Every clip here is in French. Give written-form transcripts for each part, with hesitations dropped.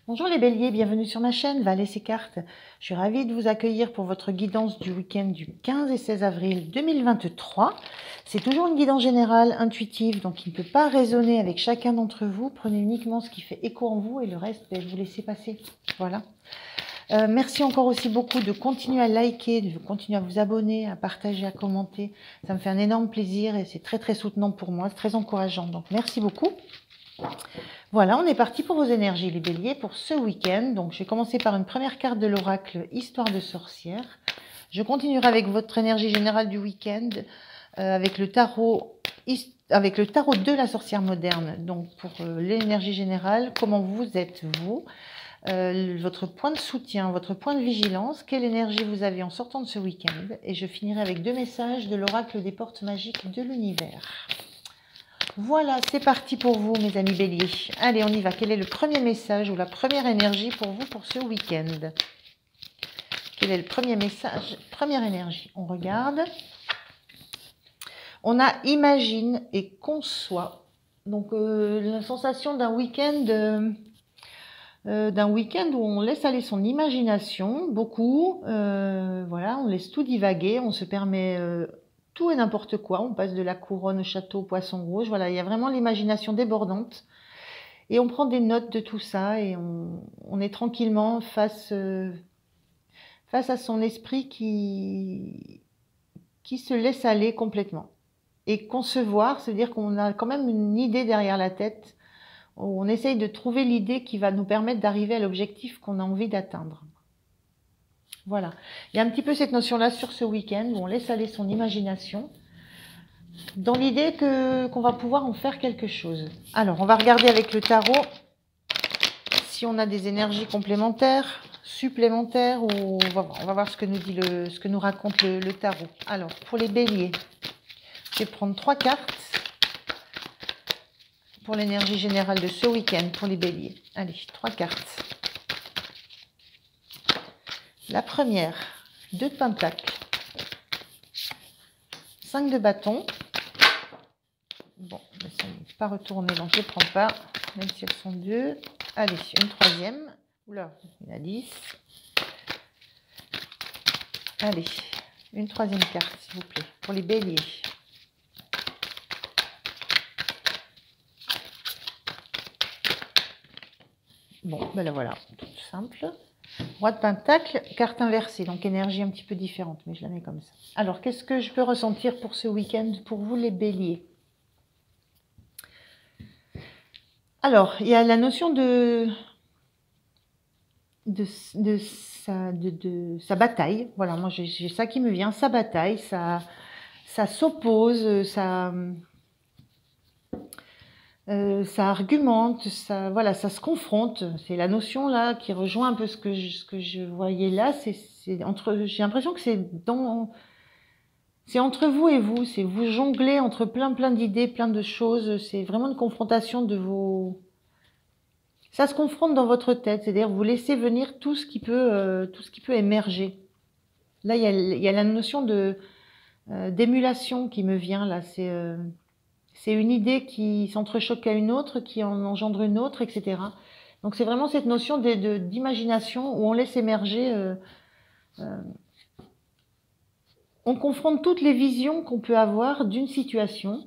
Bonjour les béliers, bienvenue sur ma chaîne Valais et Cartes. Je suis ravie de vous accueillir pour votre guidance du week-end du 15 et 16 avril 2023. C'est toujours une guidance générale, intuitive, donc qui ne peut pas résonner avec chacun d'entre vous. Prenez uniquement ce qui fait écho en vous et le reste, vous laissez passer. Voilà. Merci encore aussi beaucoup de continuer à liker, de continuer à vous abonner, à partager, à commenter. Ça me fait un énorme plaisir et c'est très très soutenant pour moi, c'est très encourageant. Donc merci beaucoup. Voilà, on est parti pour vos énergies, les béliers, pour ce week-end. Donc, je vais commencer par une première carte de l'oracle Histoire de sorcière. Je continuerai avec votre énergie générale du week-end, avec le tarot de la sorcière moderne. Donc, pour l'énergie générale, comment vous êtes, vous, votre point de soutien, votre point de vigilance, quelle énergie vous avez en sortant de ce week-end. Et je finirai avec 2 messages de l'oracle des portes magiques de l'univers. Voilà, c'est parti pour vous, mes amis béliers. Allez, on y va. Quel est le premier message ou la première énergie pour vous pour ce week-end? Quel est le premier message? Première énergie. On regarde. On a imagine et conçoit. Donc, la sensation d'un week-end où on laisse aller son imagination, beaucoup. Voilà, on laisse tout divaguer, on se permet... tout et n'importe quoi, on passe de la couronne au château au poisson rouge, voilà, il y a vraiment l'imagination débordante. Et on prend des notes de tout ça et on est tranquillement face à son esprit qui se laisse aller complètement. Et concevoir, c'est-à-dire qu'on a quand même une idée derrière la tête, on essaye de trouver l'idée qui va nous permettre d'arriver à l'objectif qu'on a envie d'atteindre. Voilà, il y a un petit peu cette notion-là sur ce week-end où on laisse aller son imagination dans l'idée qu'on va pouvoir en faire quelque chose. Alors, on va regarder avec le tarot si on a des énergies complémentaires, supplémentaires, ou on va voir ce que nous dit ce que nous raconte le tarot. Alors, pour les béliers, je vais prendre 3 cartes pour l'énergie générale de ce week-end pour les béliers. Allez, 3 cartes. La première, 2 de pentacles, 5 de bâtons. Bon, elles ne sont pas retournées, donc je ne les prends pas, même si elles sont 2. Allez, une troisième. Oula, il y en a 10. Allez, une troisième carte, s'il vous plaît, pour les béliers. Bon, ben là voilà, tout simple. Roi de pentacle, carte inversée, donc énergie un petit peu différente, mais je la mets comme ça. Alors, qu'est-ce que je peux ressentir pour ce week-end, pour vous les béliers? Alors, il y a la notion de sa bataille. Voilà, moi j'ai ça qui me vient, sa bataille, ça s'oppose, ça argumente, voilà, ça se confronte. C'est la notion là qui rejoint un peu ce que je voyais là. J'ai l'impression que c'est entre vous et vous. C'est vous jonglez entre plein d'idées, plein de choses. C'est vraiment une confrontation de vos... Ça se confronte dans votre tête, c'est-à-dire vous laissez venir tout ce qui peut émerger. Là, il y a la notion d'émulation qui me vient là. C'est une idée qui s'entrechoque à une autre, qui en engendre une autre, etc. Donc c'est vraiment cette notion d'imagination où on laisse émerger, on confronte toutes les visions qu'on peut avoir d'une situation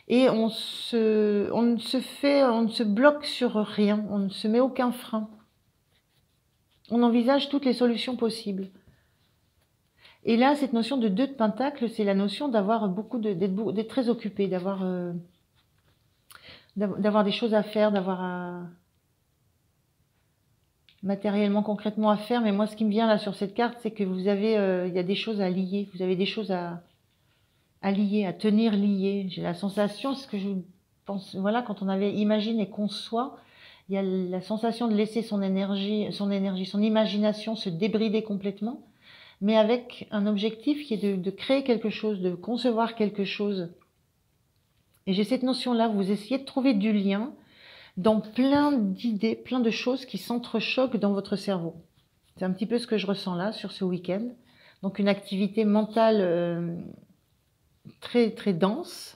et on ne se bloque sur rien, on ne se met aucun frein. On envisage toutes les solutions possibles. Et là, cette notion de 2 de pentacle, c'est la notion d'avoir d'être très occupé, d'avoir des choses à faire, d'avoir matériellement, concrètement à faire. Mais moi, ce qui me vient là sur cette carte, c'est que vous avez, il y a des choses à lier. Vous avez des choses à lier, à tenir liées. J'ai la sensation, ce que je pense, voilà, quand on avait imagine et conçoit, il y a la sensation de laisser son imagination se débrider complètement, mais avec un objectif qui est de créer quelque chose, de concevoir quelque chose. Et j'ai cette notion-là, vous essayez de trouver du lien dans plein d'idées, plein de choses qui s'entrechoquent dans votre cerveau. C'est un petit peu ce que je ressens là, sur ce week-end. Donc une activité mentale très dense,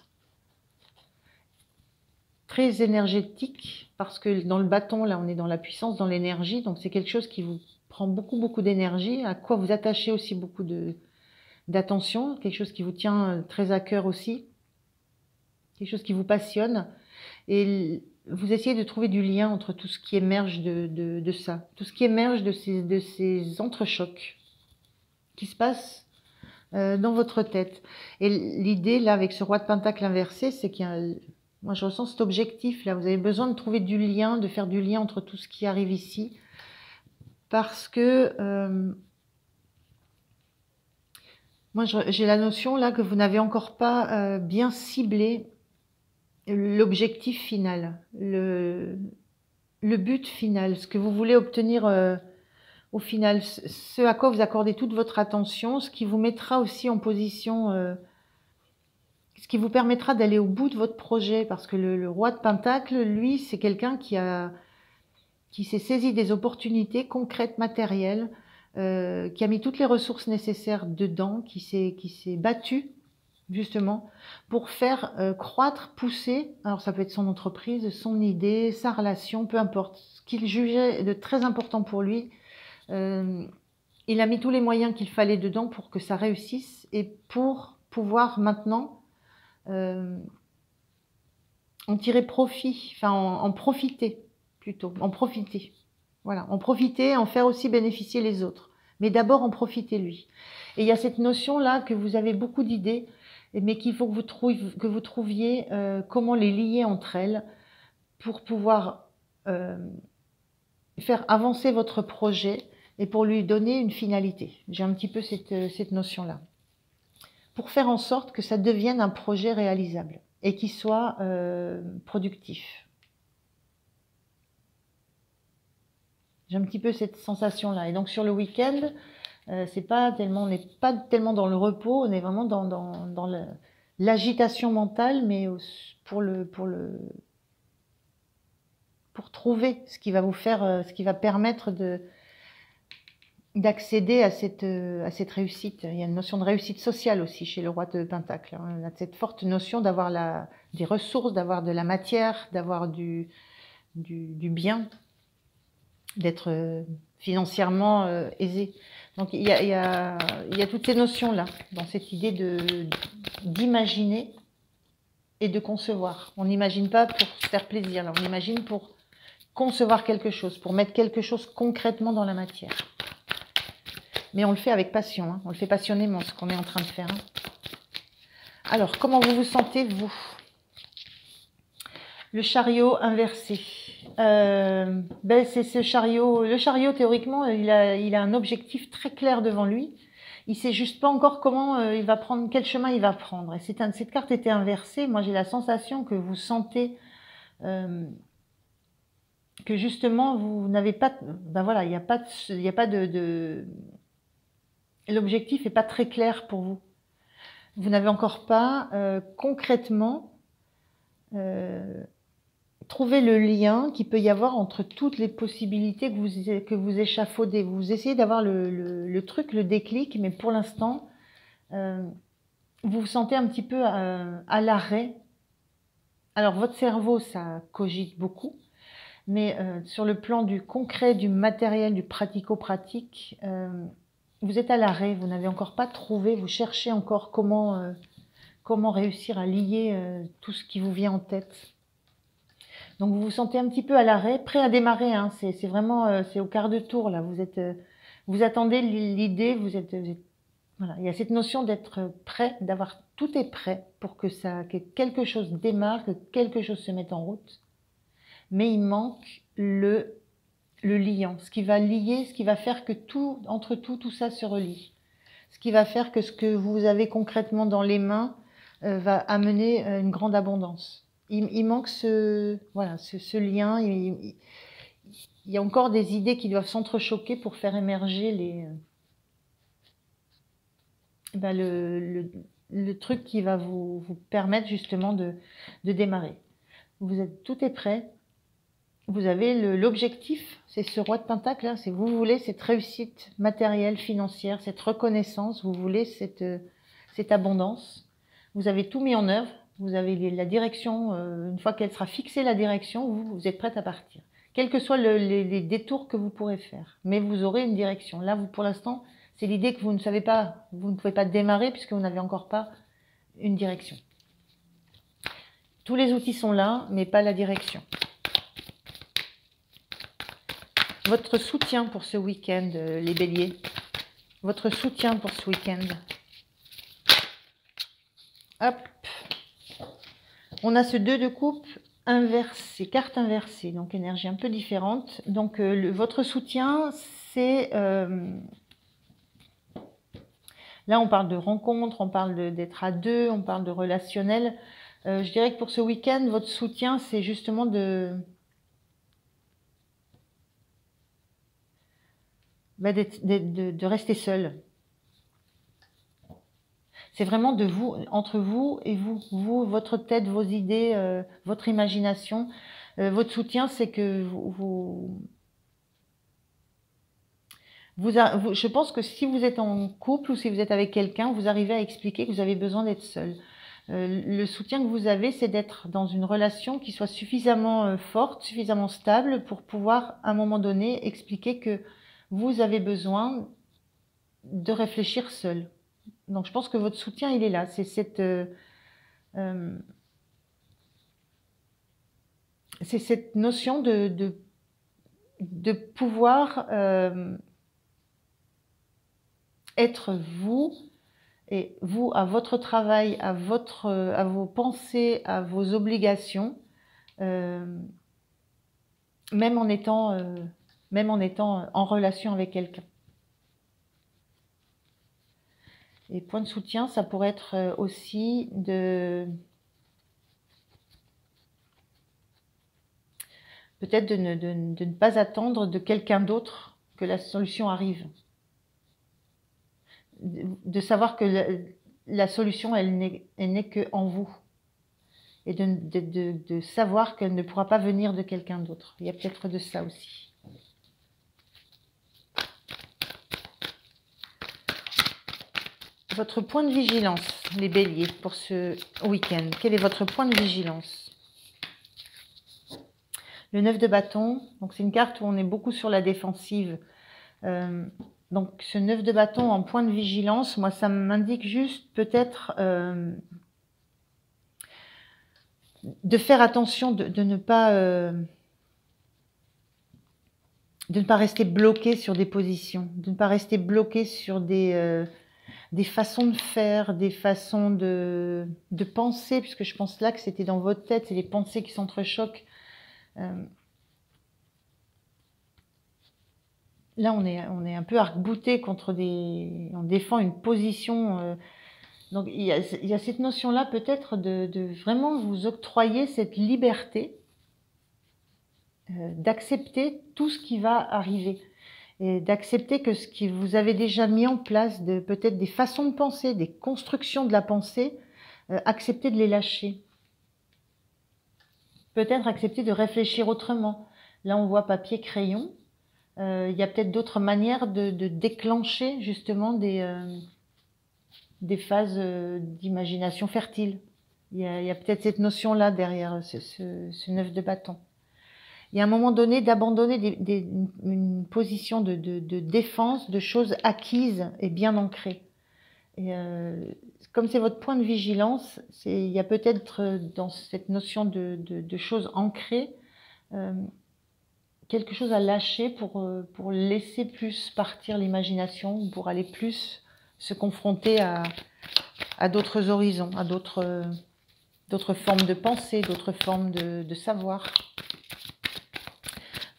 très énergétique, parce que dans le bâton, là, on est dans la puissance, dans l'énergie, donc c'est quelque chose qui vous prend beaucoup d'énergie, à quoi vous attachez aussi beaucoup d'attention, quelque chose qui vous tient très à cœur aussi, quelque chose qui vous passionne, et vous essayez de trouver du lien entre tout ce qui émerge de ça, tout ce qui émerge de ces entrechocs qui se passent dans votre tête. Et l'idée, là, avec ce roi de pentacle inversé, c'est qu'il y a, moi je ressens cet objectif, là, vous avez besoin de trouver du lien, de faire du lien entre tout ce qui arrive ici, parce que moi j'ai la notion, là, que vous n'avez encore pas bien ciblé l'objectif final, le but final, ce que vous voulez obtenir au final, ce à quoi vous accordez toute votre attention, ce qui vous mettra aussi en position, ce qui vous permettra d'aller au bout de votre projet, parce que le roi de Pentacle, lui, c'est quelqu'un qui s'est saisi des opportunités concrètes, matérielles, qui a mis toutes les ressources nécessaires dedans, qui s'est battu justement pour faire croître, pousser, alors ça peut être son entreprise, son idée, sa relation, peu importe, ce qu'il jugeait de très important pour lui. Il a mis tous les moyens qu'il fallait dedans pour que ça réussisse et pour pouvoir maintenant en tirer profit, enfin en profiter plutôt, en profiter. Voilà, en profiter, en faire aussi bénéficier les autres. Mais d'abord en profiter lui. Et il y a cette notion-là que vous avez beaucoup d'idées, mais qu'il faut que vous trouviez comment les lier entre elles pour pouvoir faire avancer votre projet et pour lui donner une finalité. J'ai un petit peu cette notion-là. Pour faire en sorte que ça devienne un projet réalisable et qui soit productif. J'ai un petit peu cette sensation-là. Et donc sur le week-end, c'est pas tellement, on n'est pas tellement dans le repos, on est vraiment dans l'agitation mentale, mais pour trouver ce qui va vous faire, ce qui va permettre d'accéder à cette réussite. Il y a une notion de réussite sociale aussi chez le roi de Pentacle. On a cette forte notion d'avoir des ressources, d'avoir de la matière, d'avoir du bien, d'être financièrement aisé. Donc il y a toutes ces notions-là, dans cette idée d'imaginer et de concevoir. On n'imagine pas pour se faire plaisir, là. On imagine pour concevoir quelque chose, pour mettre quelque chose concrètement dans la matière. Mais on le fait avec passion, hein. On le fait passionnément, ce qu'on est en train de faire. Hein. Alors, comment vous vous sentez, vous? Le chariot inversé. C'est ce chariot. Le chariot, théoriquement, il a un objectif très clair devant lui. Il sait juste pas encore comment il va prendre, quel chemin il va prendre. Et cette carte était inversée. Moi, j'ai la sensation que vous sentez que justement vous n'avez pas. Ben voilà, il n'y a pas de l'objectif n'est pas très clair pour vous. Vous n'avez encore pas concrètement trouvé le lien qu'il peut y avoir entre toutes les possibilités que vous échafaudez. Vous essayez d'avoir le truc, le déclic, mais pour l'instant, vous vous sentez un petit peu à l'arrêt. Alors, votre cerveau, ça cogite beaucoup, mais sur le plan du concret, du matériel, du pratico-pratique, vous êtes à l'arrêt, vous n'avez encore pas trouvé, vous cherchez encore comment réussir à lier tout ce qui vous vient en tête. Donc vous vous sentez un petit peu à l'arrêt, prêt à démarrer, hein. C'est vraiment c'est au quart de tour là. Vous attendez l'idée, voilà. Il y a cette notion d'être prêt, d'avoir tout est prêt pour que quelque chose démarre, que quelque chose se mette en route. Mais il manque le liant, ce qui va lier, ce qui va faire que entre tout ça se relie. Ce qui va faire que ce que vous avez concrètement dans les mains va amener une grande abondance. Il manque ce lien. Il y a encore des idées qui doivent s'entrechoquer pour faire émerger le truc qui va vous permettre justement de démarrer. Tout est prêt. Vous avez l'objectif, c'est ce roi de Pentacle, hein, vous voulez cette réussite matérielle, financière, cette reconnaissance, vous voulez cette abondance. Vous avez tout mis en œuvre, Vous avez la direction, une fois qu'elle sera fixée, la direction, vous êtes prête à partir. Quels que soient les détours que vous pourrez faire. Mais vous aurez une direction. Là, vous, pour l'instant, c'est l'idée que vous ne savez pas, vous ne pouvez pas démarrer puisque vous n'avez encore pas une direction. Tous les outils sont là, mais pas la direction. Votre soutien pour ce week-end, les béliers. Votre soutien pour ce week-end. Hop. On a ce 2 de coupe inversé, carte inversée, donc énergie un peu différente. Donc votre soutien, c'est... là, on parle de rencontre, on parle d'être à deux, on parle de relationnel. Je dirais que pour ce week-end, votre soutien, c'est justement de rester seul. C'est vraiment de vous, entre vous et vous, votre tête, vos idées, votre imagination. Votre soutien, c'est que je pense que si vous êtes en couple ou si vous êtes avec quelqu'un, vous arrivez à expliquer que vous avez besoin d'être seul. Le soutien que vous avez, c'est d'être dans une relation qui soit suffisamment forte, suffisamment stable pour pouvoir, à un moment donné, expliquer que vous avez besoin de réfléchir seul. Donc, je pense que votre soutien, il est là. C'est cette notion de pouvoir être vous, et vous, à votre travail, à vos pensées, à vos obligations, même en étant en relation avec quelqu'un. Et point de soutien, ça pourrait être aussi peut-être de ne pas attendre de quelqu'un d'autre que la solution arrive. De savoir que la solution, elle n'est qu'en vous. Et de savoir qu'elle ne pourra pas venir de quelqu'un d'autre. Il y a peut-être de ça aussi. Votre point de vigilance, les béliers, pour ce week-end. Quel est votre point de vigilance? Le 9 de bâton, donc c'est une carte où on est beaucoup sur la défensive. Donc ce 9 de bâton en point de vigilance, moi ça m'indique juste peut-être de faire attention de ne pas rester bloqué sur des positions, de ne pas rester bloqué sur des façons de faire, des façons de penser, puisque je pense là que c'était dans votre tête, c'est les pensées qui s'entrechoquent. Là, on est un peu arc-bouté contre on défend une position. Donc, il y a cette notion-là peut-être de vraiment vous octroyer cette liberté d'accepter tout ce qui va arriver et d'accepter que ce que vous avez déjà mis en place, peut-être des façons de penser, des constructions de la pensée, accepter de les lâcher. Peut-être accepter de réfléchir autrement. Là, on voit papier, crayon. Il y a peut-être d'autres manières de déclencher justement des phases d'imagination fertile. Il y a peut-être cette notion-là derrière ce 9 de bâton. Il y a un moment donné d'abandonner une position de défense, de choses acquises et bien ancrées. Et comme c'est votre point de vigilance, il y a peut-être dans cette notion de choses ancrées, quelque chose à lâcher pour laisser plus partir l'imagination, pour aller plus se confronter à d'autres horizons, à d'autres formes de pensée, d'autres formes de savoir.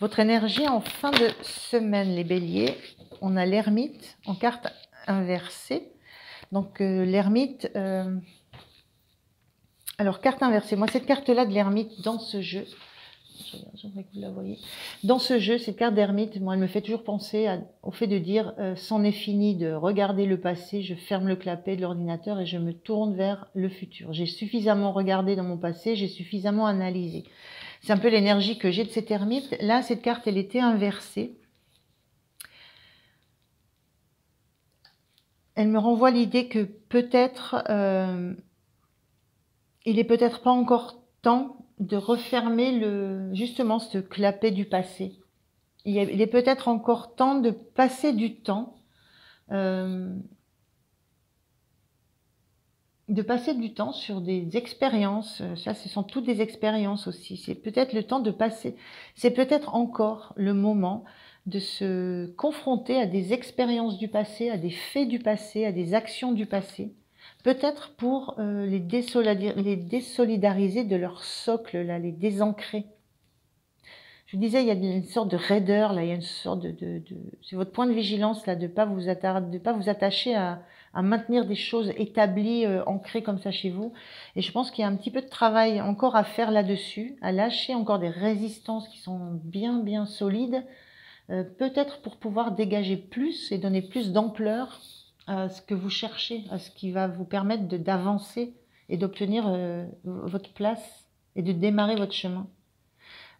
Votre énergie en fin de semaine, les béliers, on a l'ermite en carte inversée. Donc l'ermite, alors carte inversée, moi cette carte-là de l'ermite dans ce jeu, j'aimerais que vous la voyez, dans ce jeu, cette carte d'ermite, moi elle me fait toujours penser au fait de dire c'en est fini de regarder le passé, je ferme le clapet de l'ordinateur et je me tourne vers le futur. J'ai suffisamment regardé dans mon passé, j'ai suffisamment analysé. C'est un peu l'énergie que j'ai de cette ermite. Là, cette carte, elle était inversée. Elle me renvoie l'idée que peut-être il est peut-être pas encore temps de refermer justement ce clapet du passé. Il est peut-être encore temps de passer du temps, euh, sur des expériences. Ça, ce sont toutes des expériences aussi. C'est peut-être le temps de passer. C'est peut-être encore le moment de se confronter à des expériences du passé, à des faits du passé, à des actions du passé. Peut-être pour les désolidariser de leur socle, là, les désancrer. Je vous disais, il y a une sorte de raideur, là, il y a une sorte c'est votre point de vigilance, là, de pas vous attacher à maintenir des choses établies, ancrées comme ça chez vous. Et je pense qu'il y a un petit peu de travail encore à faire là-dessus, à lâcher encore des résistances qui sont bien, bien solides, peut-être pour pouvoir dégager plus et donner plus d'ampleur à ce que vous cherchez, à ce qui va vous permettre d'avancer et d'obtenir votre place et de démarrer votre chemin.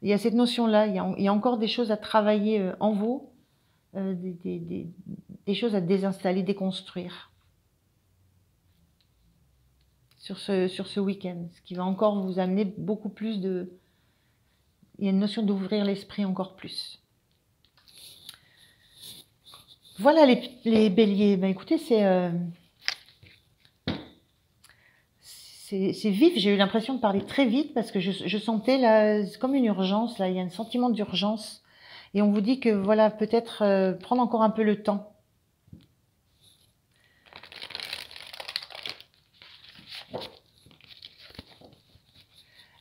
Il y a cette notion-là, il y a encore des choses à travailler en vous, des choses à désinstaller, déconstruire sur ce week-end, ce qui va encore vous amener beaucoup plus de... Il y a une notion d'ouvrir l'esprit encore plus. Voilà les béliers. Ben, écoutez, c'est vif. J'ai eu l'impression de parler très vite parce que je sentais là, comme une urgence. Là, il y a un sentiment d'urgence. Et on vous dit que voilà, peut-être prendre encore un peu le temps.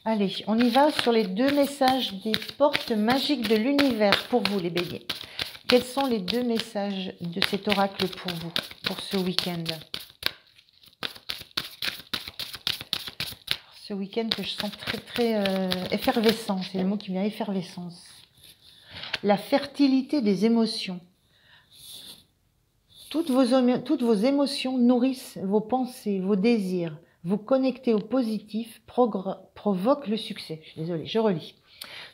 Allez, on y va sur les 2 messages des portes magiques de l'univers pour vous, les béliers. Quels sont les 2 messages de cet oracle pour vous, pour ce week-end? Ce week-end que je sens très, très effervescent, c'est le mot qui vient, effervescence. La fertilité des émotions. Toutes vos émotions nourrissent vos pensées, vos désirs. Vous connecter au positif provoque le succès. Je suis désolée, je relis.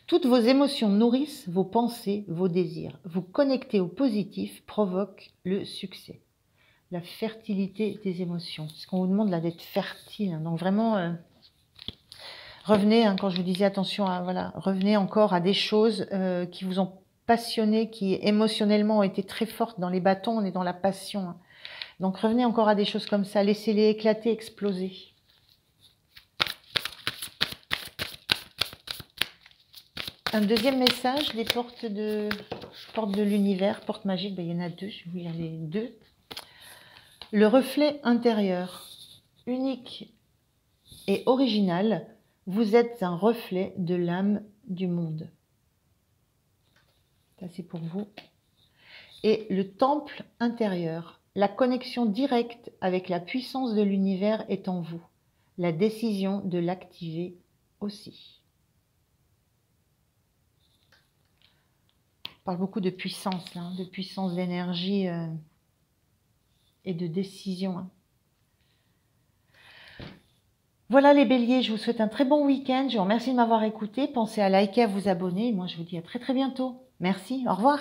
Toutes vos émotions nourrissent vos pensées, vos désirs. Vous connecter au positif provoque le succès. La fertilité des émotions. C'est ce qu'on vous demande là, d'être fertile. Donc vraiment, revenez, quand je vous disais attention, voilà, revenez encore à des choses qui vous ont passionné, qui émotionnellement ont été très fortes. Dans les bâtons, on est dans la passion. Donc revenez encore à des choses comme ça, laissez-les éclater, exploser. Un deuxième message, les portes de l'univers, portes magiques, ben, il y en a 2, je vais vous lire les 2. Le reflet intérieur, unique et original, vous êtes un reflet de l'âme du monde. Ça c'est pour vous. Et le temple intérieur, la connexion directe avec la puissance de l'univers est en vous. La décision de l'activer aussi. On parle beaucoup de puissance, hein, de puissance d'énergie et de décision. Hein. Voilà les béliers, je vous souhaite un très bon week-end. Je vous remercie de m'avoir écouté. Pensez à liker, à vous abonner. Moi, je vous dis à très très bientôt. Merci, au revoir.